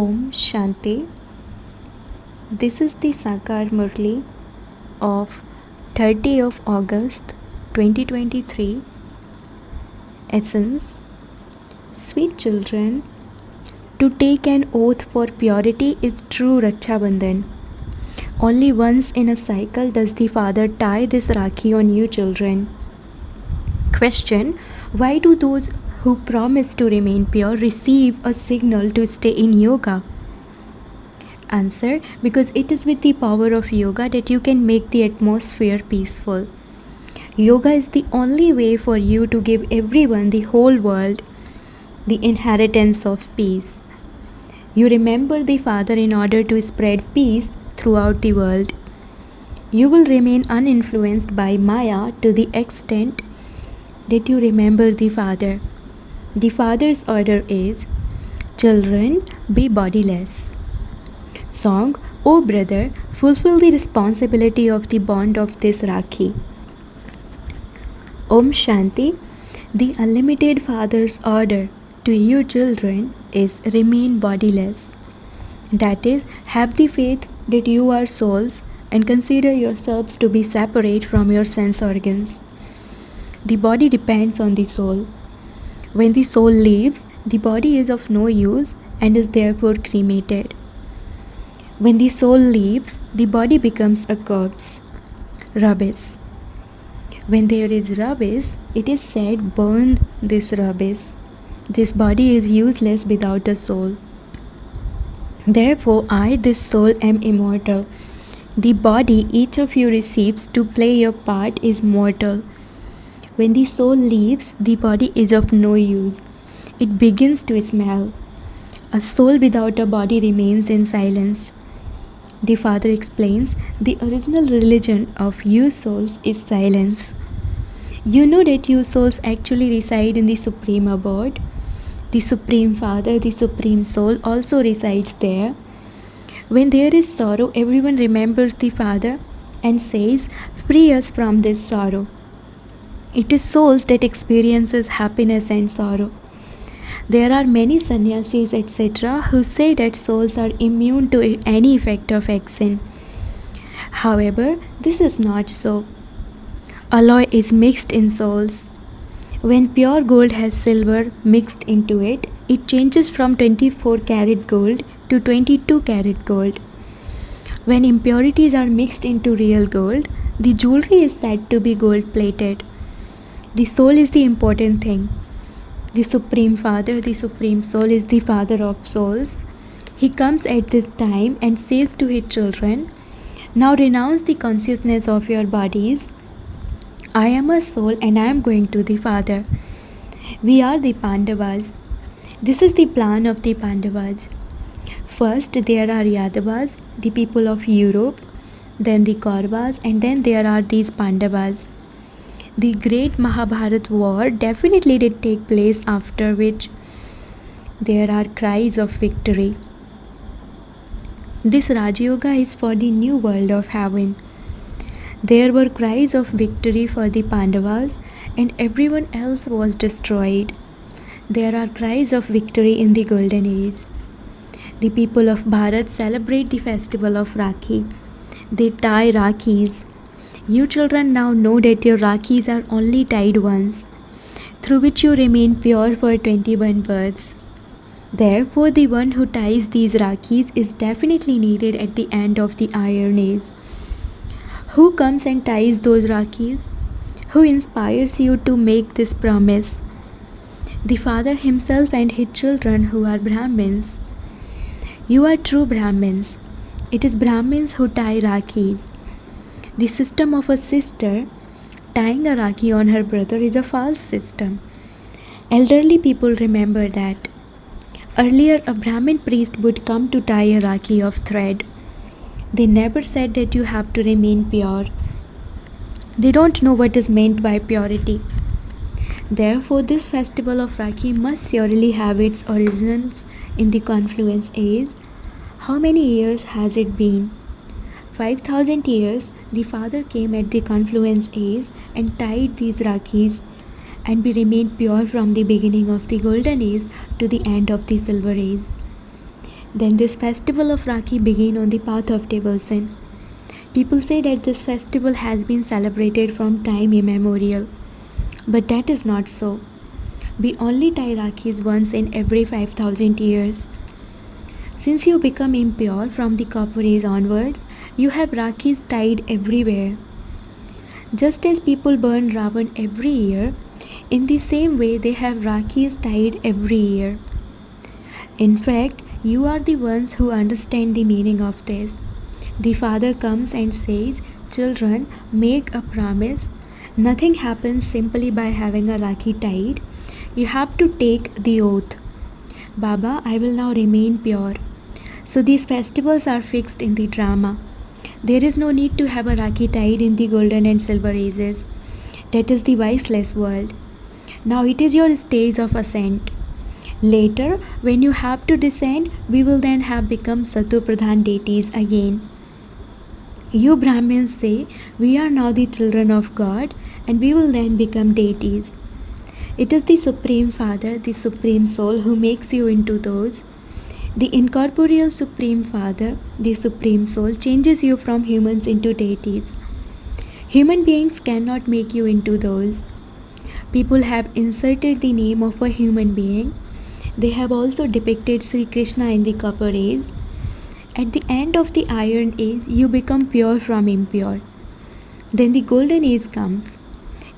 Om Shanti. This is the Sakar Murli of 30 of August 2023. Essence. Sweet children, to take an oath for purity is true Raksha Bandhan. Only once in a cycle does the father tie this Rakhi on you children. Question. Why do those who promise to remain pure receive a signal to stay in yoga? Answer. Because it is with the power of yoga that you can make the atmosphere peaceful. Yoga is the only way for you to give everyone, the whole world, the inheritance of peace. You remember the Father in order to spread peace throughout the world. You will remain uninfluenced by Maya to the extent that you remember the Father. The Father's order is, children, be bodiless. Song. O brother, fulfill the responsibility of the bond of this Rakhi. Om Shanti. The unlimited Father's order to you children is remain bodiless. That is, have the faith that you are souls and consider yourselves to be separate from your sense organs. The body depends on the soul. When the soul leaves, the body is of no use and is therefore cremated. When the soul leaves, the body becomes a corpse, rubbish. When there is rubbish, it is said, burn this rubbish. This body is useless without a soul. Therefore, I, this soul, am immortal. The body each of you receives to play your part is mortal. When the soul leaves, the body is of no use. It begins to smell. A soul without a body remains in silence. The Father explains, the original religion of you souls is silence. You know that you souls actually reside in the Supreme Abode. The Supreme Father, the Supreme Soul also resides there. When there is sorrow, everyone remembers the Father and says, free us from this sorrow. It is souls that experiences happiness and sorrow. There are many sannyasis, etc., who say that souls are immune to any effect of action. However, this is not so. Alloy is mixed in souls. When pure gold has silver mixed into it, it changes from 24 karat gold to 22 karat gold. When impurities are mixed into real gold, the jewelry is said to be gold plated. The soul is the important thing. The Supreme Father, the Supreme Soul is the Father of souls. He comes at this time and says to his children, now renounce the consciousness of your bodies. I am a soul and I am going to the Father. We are the Pandavas. This is the plan of the Pandavas. First there are Yadavas, the people of Europe, then the Kauravas, and then there are these Pandavas. The great Mahabharat war definitely did take place, after which there are cries of victory. This Raj Yoga is for the new world of heaven. There were cries of victory for the Pandavas and everyone else was destroyed. There are cries of victory in the golden age. The people of Bharat celebrate the festival of Rakhi. They tie Rakhis. You children now know that your Rakhis are only tied once, through which you remain pure for 21 births. Therefore, the one who ties these Rakhis is definitely needed at the end of the Iron Age. Who comes and ties those Rakhis? Who inspires you to make this promise? The Father himself and his children who are Brahmins. You are true Brahmins. It is Brahmins who tie Rakhis. The system of a sister tying a Rakhi on her brother is a false system. Elderly people remember that. Earlier, a Brahmin priest would come to tie a Rakhi of thread. They never said that you have to remain pure. They don't know what is meant by purity. Therefore, this festival of Rakhi must surely have its origins in the confluence age. How many years has it been? 5,000 years. The Father came at the confluence age and tied these Rakhis, and we remained pure from the beginning of the golden age to the end of the silver age. Then this festival of Rakhi began on the path of devotion. People say that this festival has been celebrated from time immemorial, but that is not so. We only tie Rakhis once in every 5,000 years. Since you become impure from the copper age onwards, you have Rakhis tied everywhere. Just as people burn Ravan every year, in the same way they have Rakhis tied every year. In fact, you are the ones who understand the meaning of this. The father comes and says, "Children, make a promise. Nothing happens simply by having a Rakhi tied. You have to take the oath. Baba, I will now remain pure." So these festivals are fixed in the drama. There is no need to have a Rakhi tied in the golden and silver ages. That is the viceless world. Now it is your stage of ascent. Later, when you have to descend, we will then have become Satu Pradhan deities again. You Brahmins say, we are now the children of God and we will then become deities. It is the Supreme Father, the Supreme Soul who makes you into those. The incorporeal Supreme Father, the Supreme Soul, changes you from humans into deities. Human beings cannot make you into those. People have inserted the name of a human being. They have also depicted Sri Krishna in the Copper Age. At the end of the Iron Age, you become pure from impure. Then the Golden Age comes.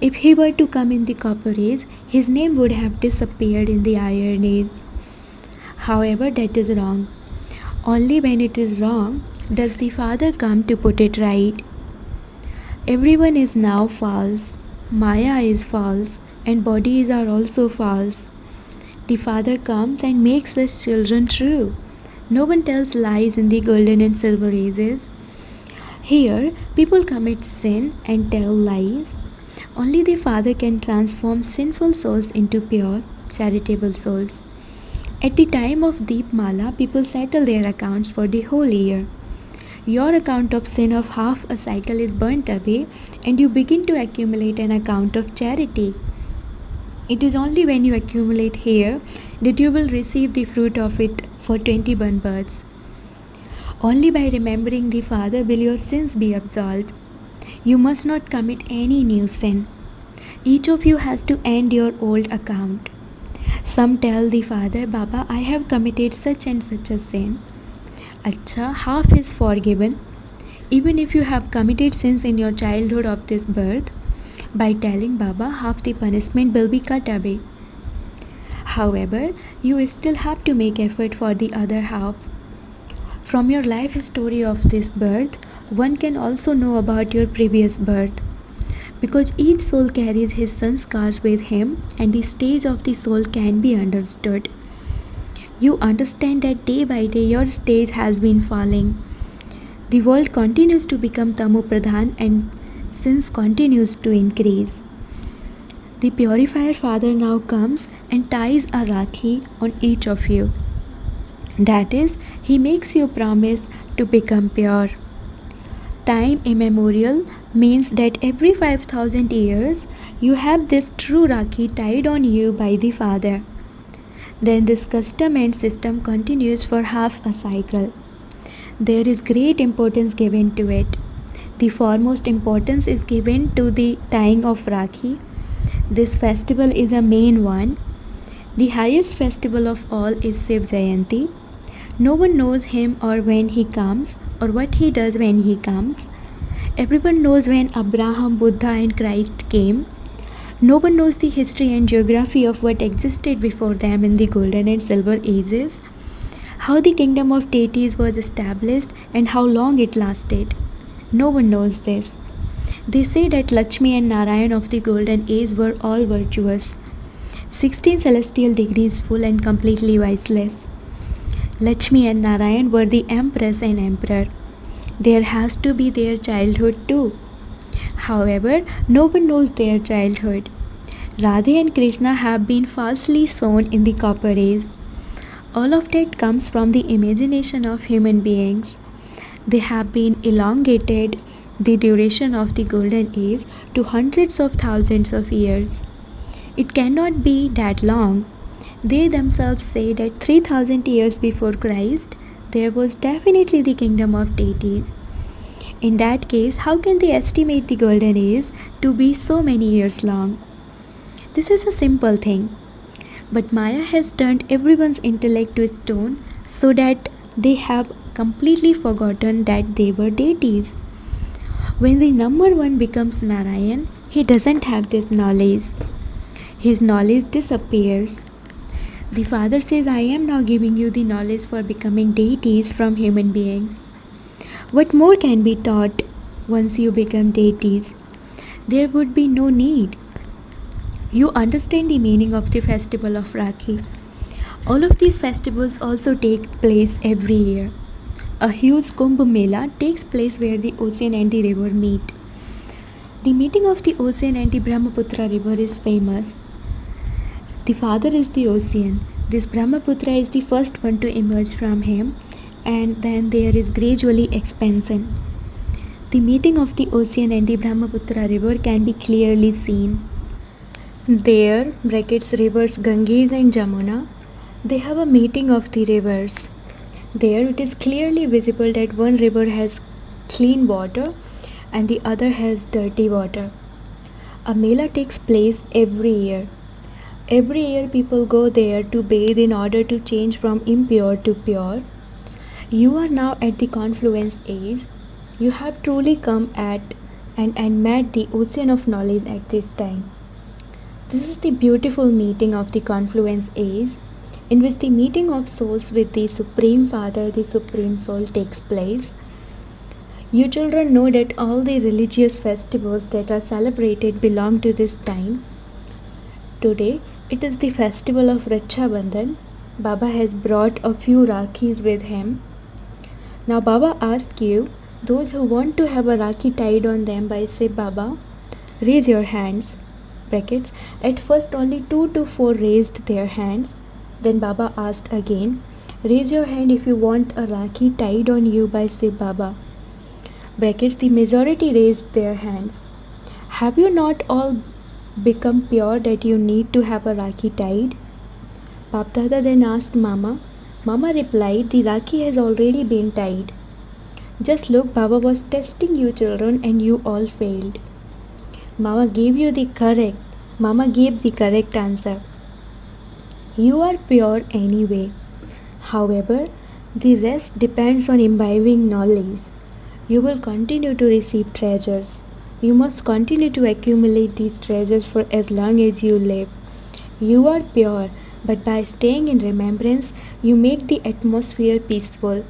If he were to come in the Copper Age, his name would have disappeared in the Iron Age. However, that is wrong. Only when it is wrong does the Father come to put it right. Everyone is now false. Maya is false, and bodies are also false. The Father comes and makes us children true. No one tells lies in the golden and silver ages. Here, people commit sin and tell lies. Only the Father can transform sinful souls into pure, charitable souls. At the time of Deepmala, people settle their accounts for the whole year. Your account of sin of half a cycle is burnt away, and you begin to accumulate an account of charity. It is only when you accumulate here that you will receive the fruit of it for 21 births. Only by remembering the Father will your sins be absolved. You must not commit any new sin. Each of you has to end your old account. Some tell the Father, Baba, I have committed such and such a sin. Acha, half is forgiven. Even if you have committed sins in your childhood of this birth, by telling Baba, half the punishment will be cut away. However, you still have to make effort for the other half. From your life story of this birth, one can also know about your previous birth. Because each soul carries his sanskars with him, and the stage of the soul can be understood. You understand that day by day your stage has been falling. The world continues to become Tamu Pradhan and sins continues to increase. The purifier Father now comes and ties a Rakhi on each of you. That is, he makes you promise to become pure. Time immemorial means that every 5,000 years you have this true Rakhi tied on you by the Father. Then this custom and system continues for half a cycle. There is great importance given to it. The foremost importance is given to the tying of Rakhi. This festival is a main one. The highest festival of all is Shiv Jayanti. No one knows him or when he comes or what he does when he comes. Everyone knows when Abraham, Buddha and Christ came. No one knows the history and geography of what existed before them in the golden and silver ages, how the kingdom of deities was established and how long it lasted. No one knows this. They say that Lakshmi and Narayan of the golden age were all virtuous, 16 celestial degrees full and completely viceless. Lakshmi and Narayan were the empress and emperor. There has to be their childhood too. However, no one knows their childhood. Radhe and Krishna have been falsely sown in the copper age. All of that comes from the imagination of human beings. They have been elongated the duration of the golden age to hundreds of thousands of years. It cannot be that long. They themselves say that 3,000 years before Christ, there was definitely the kingdom of deities. In that case, how can they estimate the golden age to be so many years long? This is a simple thing. But Maya has turned everyone's intellect to stone so that they have completely forgotten that they were deities. When the number one becomes Narayan, he doesn't have this knowledge. His knowledge disappears. The Father says, I am now giving you the knowledge for becoming deities from human beings. What more can be taught once you become deities? There would be no need. You understand the meaning of the festival of Rakhi. All of these festivals also take place every year. A huge Kumbh Mela takes place where the ocean and the river meet. The meeting of the ocean and the Brahmaputra river is famous. The Father is the ocean. This Brahmaputra is the first one to emerge from him, and then there is gradually expansion. The meeting of the ocean and the Brahmaputra river can be clearly seen. There, rivers Ganges and Jamuna, they have a meeting of the rivers. There it is clearly visible that one river has clean water and the other has dirty water. A Mela takes place every year. Every year people go there to bathe in order to change from impure to pure. You are now at the confluence age. You have truly come at and met the ocean of knowledge at this time. This is the beautiful meeting of the confluence age, in which the meeting of souls with the Supreme Father, the Supreme Soul, takes place. You children know that all the religious festivals that are celebrated belong to this time. Today, it is the festival of Raksha Bandhan. Baba has brought a few Rakhis with him. Now Baba asks you, those who want to have a Rakhi tied on them by say Baba, raise your hands. Brackets. At first only 2 to 4 raised their hands. Then Baba asked again, raise your hand if you want a Rakhi tied on you by say Baba. Brackets. The majority raised their hands. Have you not all become pure that you need to have a Rakhi tied? Bap Dada then asked Mama. Mama replied, the Rakhi has already been tied. Just look, Baba was testing you children and you all failed. Mama gave the correct answer. You are pure anyway. However, the rest depends on imbibing knowledge. You will continue to receive treasures. You must continue to accumulate these treasures for as long as you live. You are pure, but by staying in remembrance, you make the atmosphere peaceful.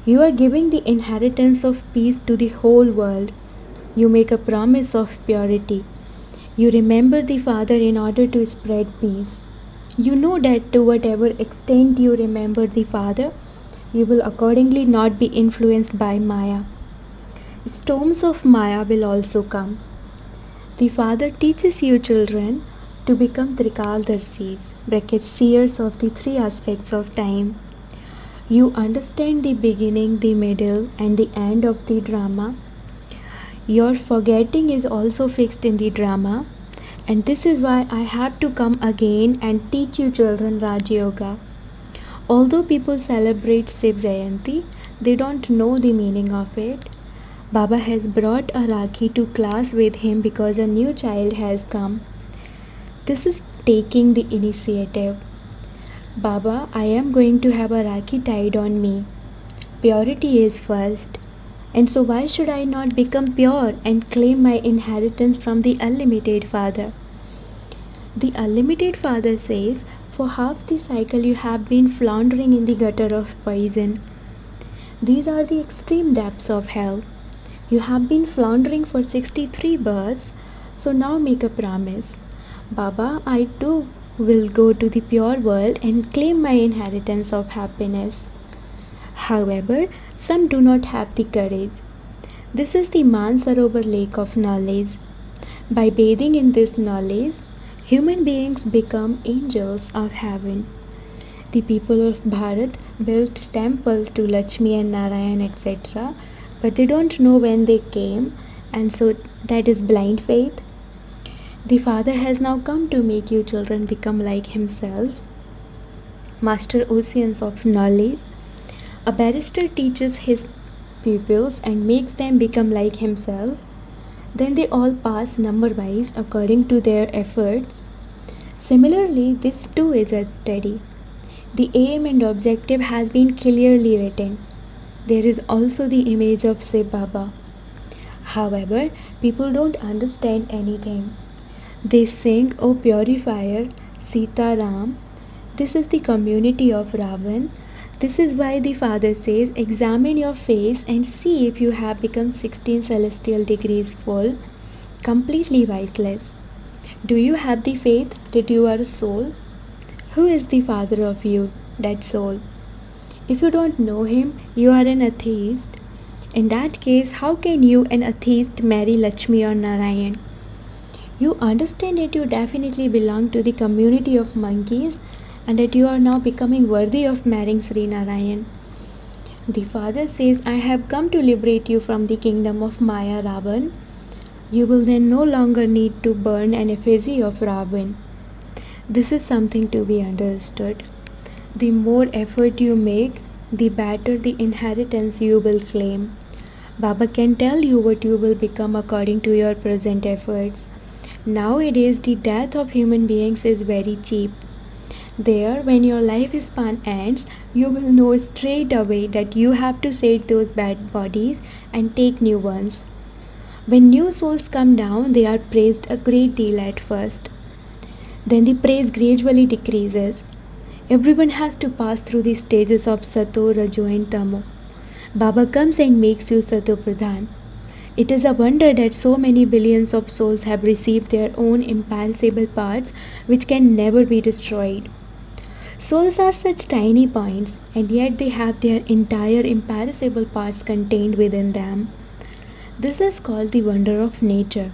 You are giving the inheritance of peace to the whole world. You make a promise of purity. You remember the Father in order to spread peace. You know that to whatever extent you remember the Father, you will accordingly not be influenced by Maya. Storms of Maya will also come. The Father teaches you children to become Trikaldarshis, brackets seers of the 3 aspects of time. You understand the beginning, the middle, and the end of the drama. Your forgetting is also fixed in the drama, and this is why I have to come again and teach you children Raj Yoga. Although people celebrate Shiv Jayanti, they don't know the meaning of it. Baba has brought a Rakhi to class with him because a new child has come. This is taking the initiative. Baba, I am going to have a Rakhi tied on me. Purity is first. And so why should I not become pure and claim my inheritance from the unlimited Father? The unlimited Father says, for half the cycle you have been floundering in the gutter of poison. These are the extreme depths of hell. You have been floundering for 63 births, so now make a promise. Baba, I too will go to the pure world and claim my inheritance of happiness. However, some do not have the courage. This is the Mansarovar lake of knowledge. By bathing in this knowledge, human beings become angels of heaven. The people of Bharat built temples to Lakshmi and Narayan, etc., but they don't know when they came, and so that is blind faith. The Father has now come to make you children become like himself, master oceans of knowledge. A barrister teaches his pupils and makes them become like himself. Then they all pass number wise according to their efforts. Similarly, this too is a study. The aim and objective has been clearly written. There is also the image of Shiv Baba. However, people don't understand anything. They sing, "O purifier, Sita Ram." This is the community of Ravan. This is why the Father says, examine your face and see if you have become 16 celestial degrees full, completely viceless. Do you have the faith that you are a soul? Who is the father of you, that soul? If you don't know him, you are an atheist. In that case, how can you, an atheist, marry Lakshmi or Narayan? You understand that you definitely belong to the community of monkeys and that you are now becoming worthy of marrying Sri Narayan. The Father says, I have come to liberate you from the kingdom of Maya Ravan. You will then no longer need to burn an effigy of Ravan. This is something to be understood. The more effort you make, the better the inheritance you will claim. Baba can tell you what you will become according to your present efforts. Nowadays, the death of human beings is very cheap. There, when your life span ends, you will know straight away that you have to shed those bad bodies and take new ones. When new souls come down, they are praised a great deal at first. Then the praise gradually decreases. Everyone has to pass through the stages of Sato, Rajo and Tamo. Baba comes and makes you Sato Pradhan. It is a wonder that so many billions of souls have received their own imperishable parts which can never be destroyed. Souls are such tiny points, and yet they have their entire imperishable parts contained within them. This is called the wonder of nature.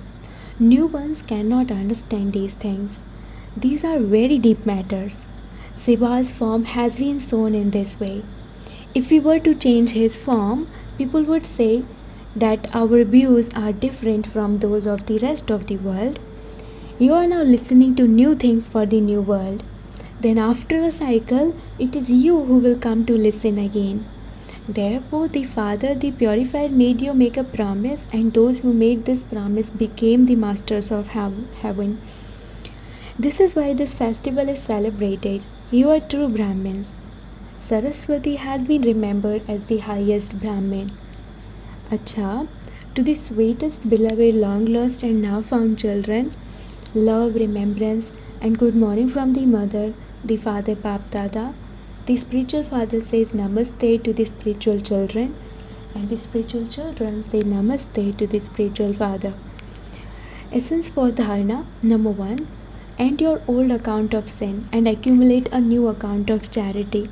New ones cannot understand these things. These are very deep matters. Shiva's form has been shown in this way. If we were to change his form, people would say that our views are different from those of the rest of the world. You are now listening to new things for the new world. Then after a cycle, it is you who will come to listen again. Therefore, the Father, the Purified, made you make a promise, and those who made this promise became the masters of heaven. This is why this festival is celebrated. You are true Brahmins. Saraswati has been remembered as the highest Brahmin. Acha, to the sweetest, beloved, long lost and now found children, love, remembrance, and good morning from the mother, the father Bap Dada. The spiritual father says namaste to the spiritual children, and the spiritual children say namaste to the spiritual father. Essence for dharana, number 1. End your old account of sin and accumulate a new account of charity.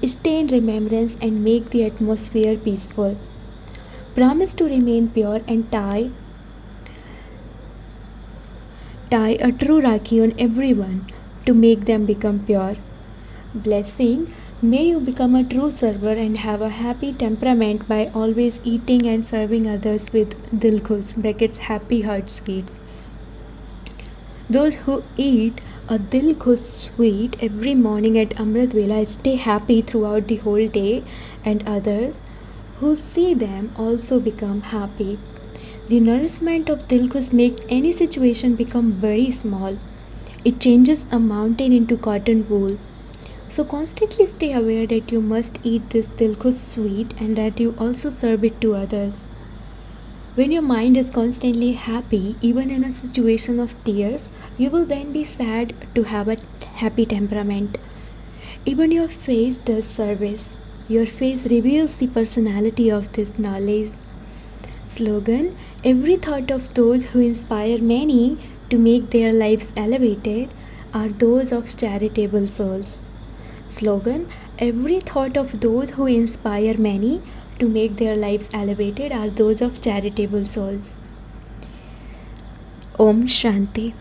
Stay in remembrance and make the atmosphere peaceful. Promise to remain pure and tie a true Rakhi on everyone to make them become pure. Blessing, may you become a true server and have a happy temperament by always eating and serving others with dilkhus (happy heart sweets). Those who eat a dilkhus sweet every morning at Amrit Vela stay happy throughout the whole day, and others who see them also become happy. The nourishment of dilkhus makes any situation become very small. It changes a mountain into cotton wool. So constantly stay aware that you must eat this dilkhus sweet and that you also serve it to others. When your mind is constantly happy, even in a situation of tears, you will then be sad to have a happy temperament. Even your face does service. Your face reveals the personality of this knowledge. Slogan, every thought of those who inspire many to make their lives elevated are those of charitable souls. Slogan, every thought of those who inspire many to make their lives elevated are those of charitable souls. Om Shanti.